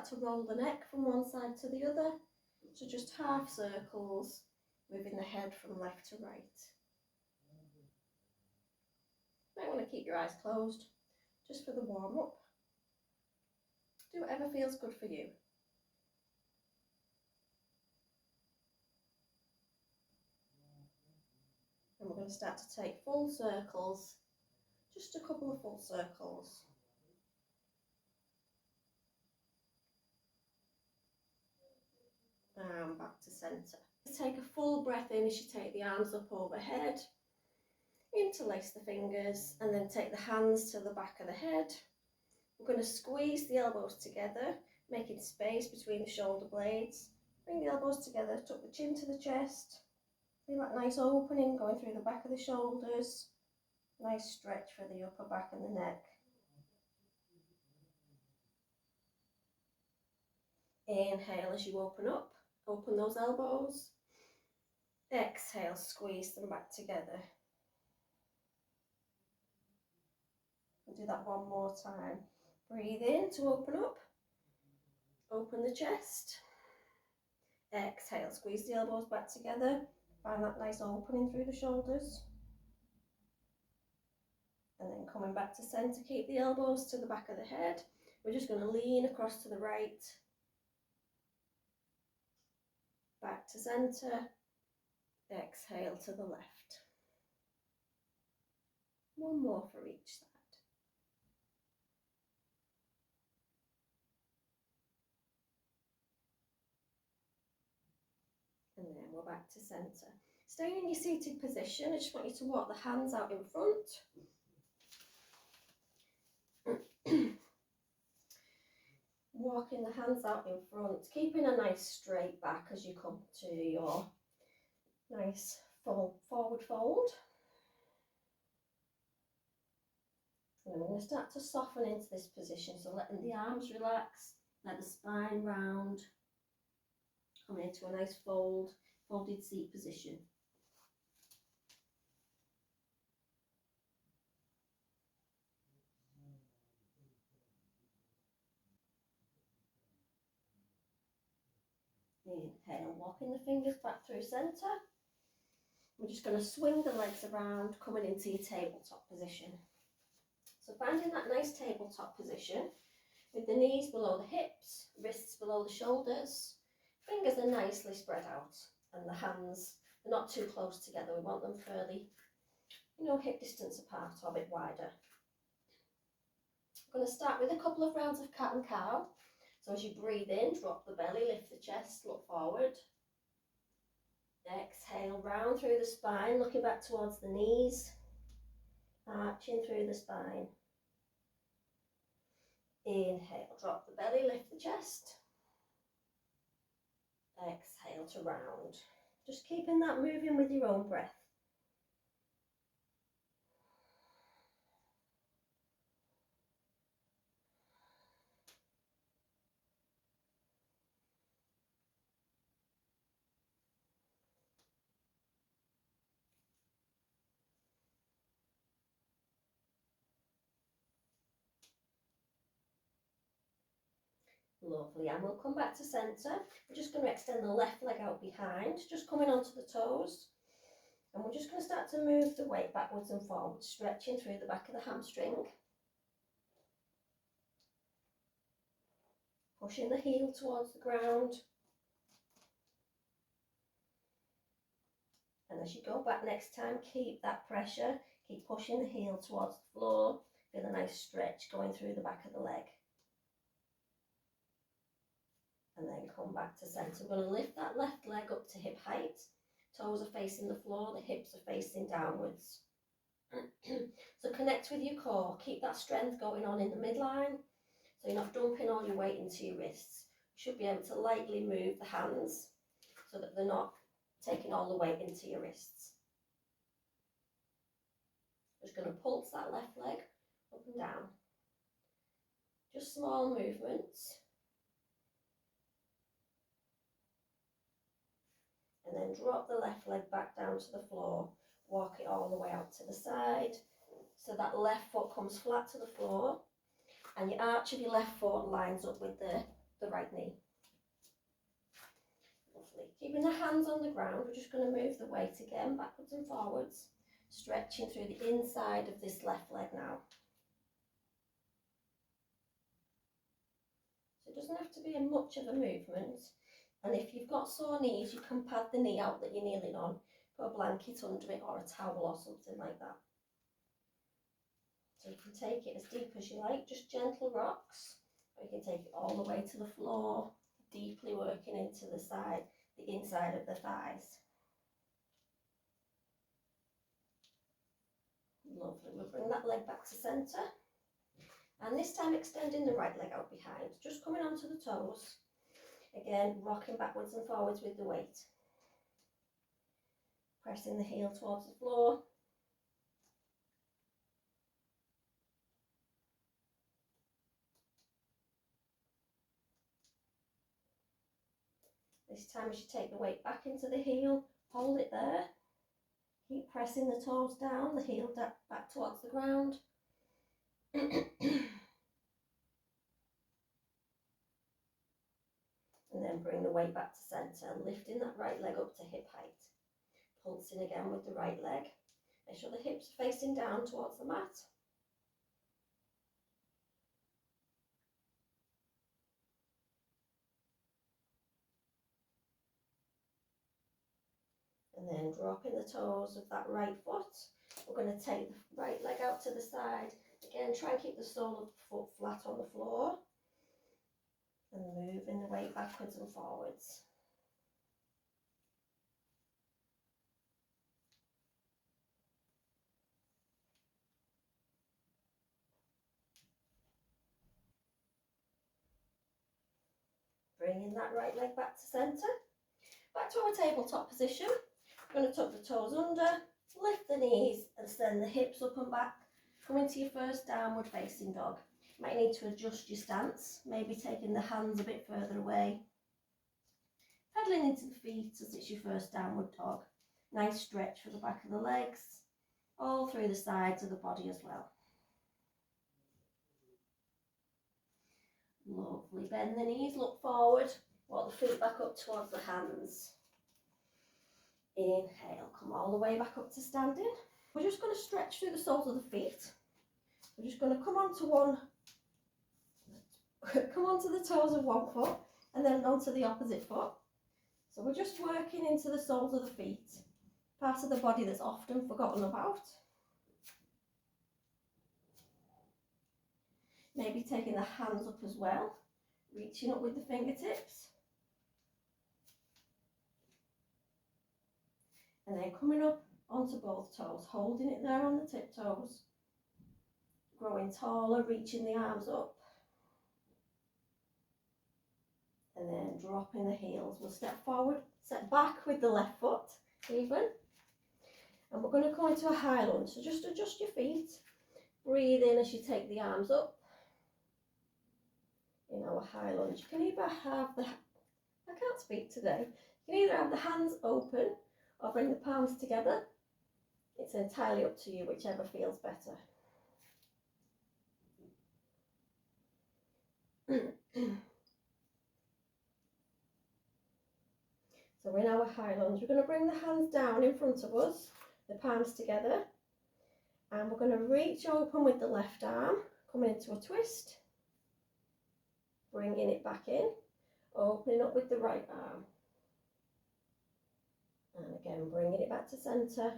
start to roll the neck from one side to the other. So just half circles, moving the head from left to right. You might want to keep your eyes closed just for the warm up. Do whatever feels good for you. And we're going to start to take full circles, just a couple of full circles. And back to centre. Take a full breath in as you take the arms up overhead. Interlace the fingers and then take the hands to the back of the head. We're going to squeeze the elbows together, making space between the shoulder blades. Bring the elbows together, tuck the chin to the chest. Feel that nice opening going through the back of the shoulders. Nice stretch for the upper back and the neck. Inhale as you open up. Open those elbows. Exhale, squeeze them back together. We'll do that one more time. Breathe in to open up. Open the chest. Exhale, squeeze the elbows back together. Find that nice opening through the shoulders. And then coming back to centre, keep the elbows to the back of the head. We're just going to lean across to the right. Back to centre. Exhale to the left. One more for each side. And then we're back to centre. Staying in your seated position, I just want you to walk the hands out in front. Walking the hands out in front, keeping a nice straight back as you come to your nice forward fold. And we're going to start to soften into this position, so letting the arms relax, let the spine round, coming into a nice folded seat position. Inhale, walking the fingers back through centre. We're just going to swing the legs around, coming into your tabletop position. So finding that nice tabletop position with the knees below the hips, wrists below the shoulders, fingers are nicely spread out, and the hands are not too close together. We want them fairly, hip distance apart or a bit wider. I'm going to start with a couple of rounds of cat and cow. So as you breathe in, drop the belly, lift the chest, look forward. Exhale, round through the spine, looking back towards the knees, arching through the spine. Inhale, drop the belly, lift the chest. Exhale to round. Just keeping that moving with your own breath. Lovely, and we'll come back to centre. We're just going to extend the left leg out behind, just coming onto the toes. And we're just going to start to move the weight backwards and forwards, stretching through the back of the hamstring. Pushing the heel towards the ground. And as you go back next time, keep that pressure. Keep pushing the heel towards the floor. Feel a nice stretch going through the back of the leg. And then come back to centre. We're going to lift that left leg up to hip height. Toes are facing the floor, the hips are facing downwards. So connect with your core. Keep that strength going on in the midline. So you're not dumping all your weight into your wrists. You should be able to lightly move the hands so that they're not taking all the weight into your wrists. Just going to pulse that left leg up and down. Just small movements. And then drop the left leg back down to the floor. Walk it all the way out to the side. So that left foot comes flat to the floor. And your arch of your left foot lines up with the right Keeping the hands on the ground, we're just going to move the weight again, backwards and forwards, stretching through the inside of this left leg now. So it doesn't have to be much of a movement. And if you've got sore knees, you can pad the knee out that you're kneeling on, put a blanket under it or a towel or something like that. So you can take it as deep as you like, just gentle rocks, or you can take it all the way to the floor, deeply working into the side, the inside of the thighs. Lovely. We'll bring that leg back to centre. And this time extending the right leg out behind, just coming onto the toes. Again, rocking backwards and forwards with the weight. Pressing the heel towards the floor. This time as you take the weight back into the heel, hold it there. Keep pressing the toes down, the heel back towards the ground. And then bring the weight back to centre, lifting that right leg up to hip height. Pulsing again with the right leg. Make sure the hips are facing down towards the mat. And then dropping the toes of that right foot. We're going to take the right leg out to the side. Again, try and keep the sole of the foot flat on the floor. And moving the weight backwards and forwards. Bringing that right leg back to centre. Back to our tabletop position. We're going to tuck the toes under, lift the knees and send the hips up and back. Come into your first downward facing dog. You might need to adjust your stance, maybe taking the hands a bit further away. Pedaling into the feet as it's your first downward dog. Nice stretch for the back of the legs, all through the sides of the body as well. Lovely. Bend the knees, look forward, walk the feet back up towards the hands. Inhale, come all the way back up to standing. We're just going to stretch through the soles of the feet. We're just going to come onto the toes of one foot and then onto the opposite foot. So we're just working into the soles of the feet, part of the body that's often forgotten about. Maybe taking the hands up as well, reaching up with the fingertips. And then coming up onto both toes, holding it there on the tiptoes. Growing taller, reaching the arms up. And then dropping the heels. We'll step forward, step back with the left foot, even. And we're going to come into a high lunge. So just adjust your feet. Breathe in as you take the arms up. In our high lunge, you can either have I can't speak today. You can either have the hands open or bring the palms together. It's entirely up to you, whichever feels better. So in our high lunge, we're going to bring the hands down in front of us, the palms together, and we're going to reach open with the left arm, coming into a twist, bringing it back in, opening up with the right arm, and again bringing it back to centre.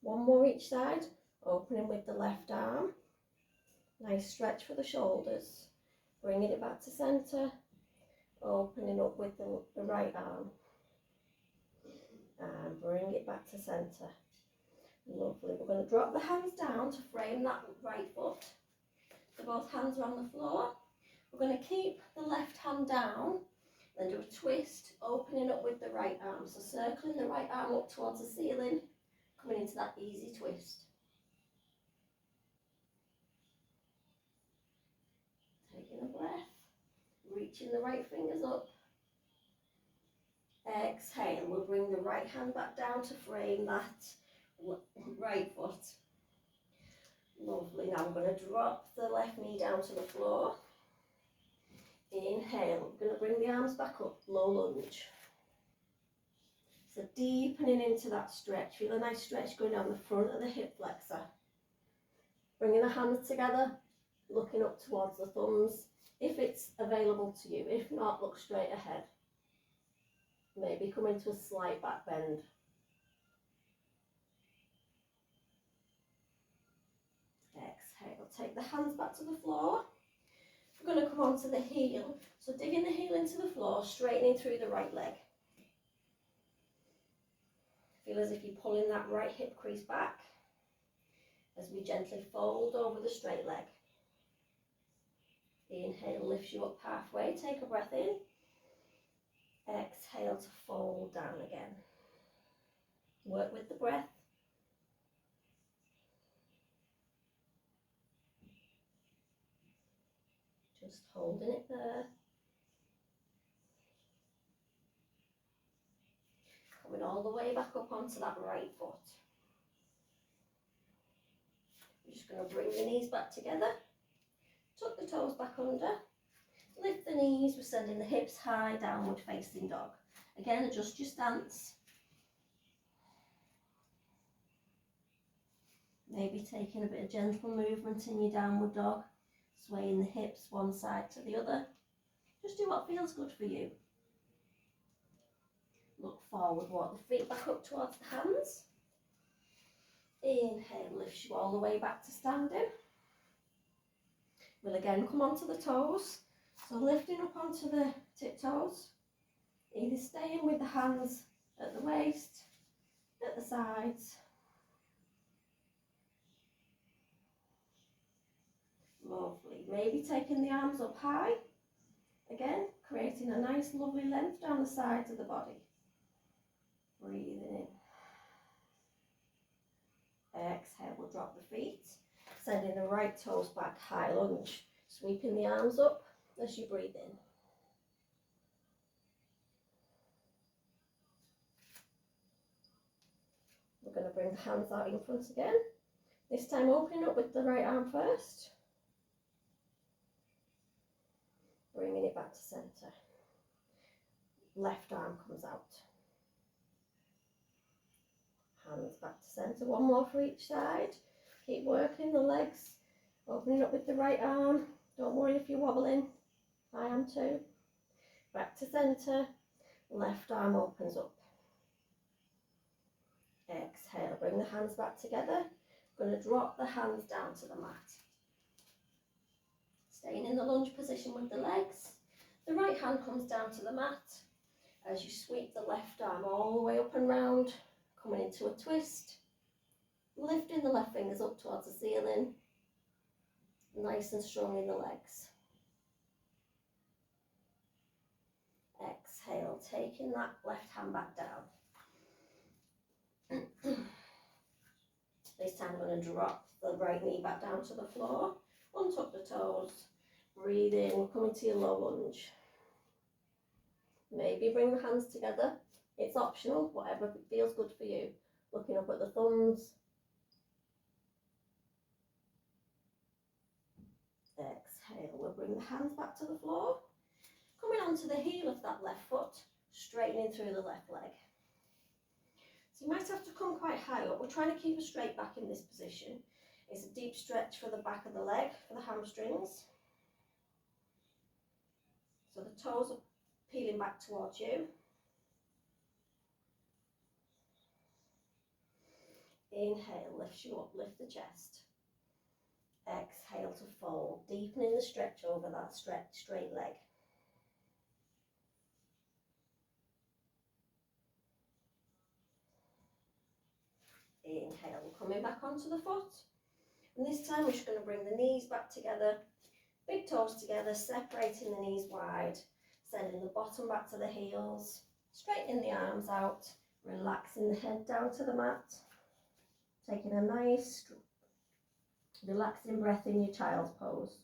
One more each side, opening with the left arm, nice stretch for the shoulders, bringing it back to centre, opening up with the right arm, and bring it back to centre. Lovely. We're going to drop the hands down to frame that right foot. So both hands are on the floor. We're going to keep the left hand down, then do a twist, opening up with the right arm. So circling the right arm up towards the ceiling, coming into that easy twist. Taking a breath, reaching the right fingers up. Exhale, we'll bring the right hand back down to frame that right foot. Lovely. Now I'm going to drop the left knee down to the floor. Inhale, we're going to bring the arms back up, low lunge. So deepening into that stretch. Feel a nice stretch going down the front of the hip flexor. Bringing the hands together, looking up towards the thumbs, if it's available to you. If not, look straight ahead. Maybe come into a slight back bend. Exhale, take the hands back to the floor. We're going to come onto the heel. So digging the heel into the floor, straightening through the right leg. Feel as if you're pulling that right hip crease back as we gently fold over the straight leg. Inhale, lifts you up halfway. Take a breath in. Exhale to fold down again. Work with the breath. Just holding it there. Coming all the way back up onto that right foot. We're just going to bring the knees back together. Tuck the toes back under. Lift the knees. We're sending the hips high, downward facing dog. Again, adjust your stance. Maybe taking a bit of gentle movement in your downward dog. Swaying the hips one side to the other. Just do what feels good for you. Look forward, walk the feet back up towards the hands. Inhale, lifts you all the way back to standing. We'll again come onto the toes. So lifting up onto the tiptoes. Either staying with the hands at the waist, at the sides. Lovely. Maybe taking the arms up high. Again, creating a nice lovely length down the sides of the body. Breathing in. Exhale, we'll drop the feet. Sending the right toes back, high lunge. Sweeping the arms up as you breathe in. We're going to bring the hands out in front again. This time opening up with the right arm first. Bringing it back to centre. Left arm comes out. Hands back to centre. One more for each side. Keep working the legs. Opening up with the right arm. Don't worry if you're wobbling. I am too. Back to centre. Left arm opens up. Exhale. Bring the hands back together. Going to drop the hands down to the mat. Staying in the lunge position with the legs. The right hand comes down to the mat as you sweep the left arm all the way up and round, coming into a twist, lifting the left fingers up towards the ceiling, nice and strong in the legs. Exhale, taking that left hand back down. This time I'm going to drop the right knee back down to the floor, untuck the toes, breathe in, come into your low lunge. Maybe bring the hands together. It's optional, whatever feels good for you. Looking up at the thumbs. Exhale, we'll bring the hands back to the floor. Coming onto the heel of that left foot, straightening through the left leg. So you might have to come quite high up. We're trying to keep a straight back in this position. It's a deep stretch for the back of the leg, for the hamstrings. So the toes are peeling back towards you. Inhale, lifts you up, lift the chest. Exhale to fold, deepening the stretch over that straight leg. Inhale, coming back onto the foot. And this time we're just going to bring the knees back together, big toes together, separating the knees wide, sending the bottom back to the heels, straightening the arms out, relaxing the head down to the mat, taking a nice relaxing breath in your child's pose.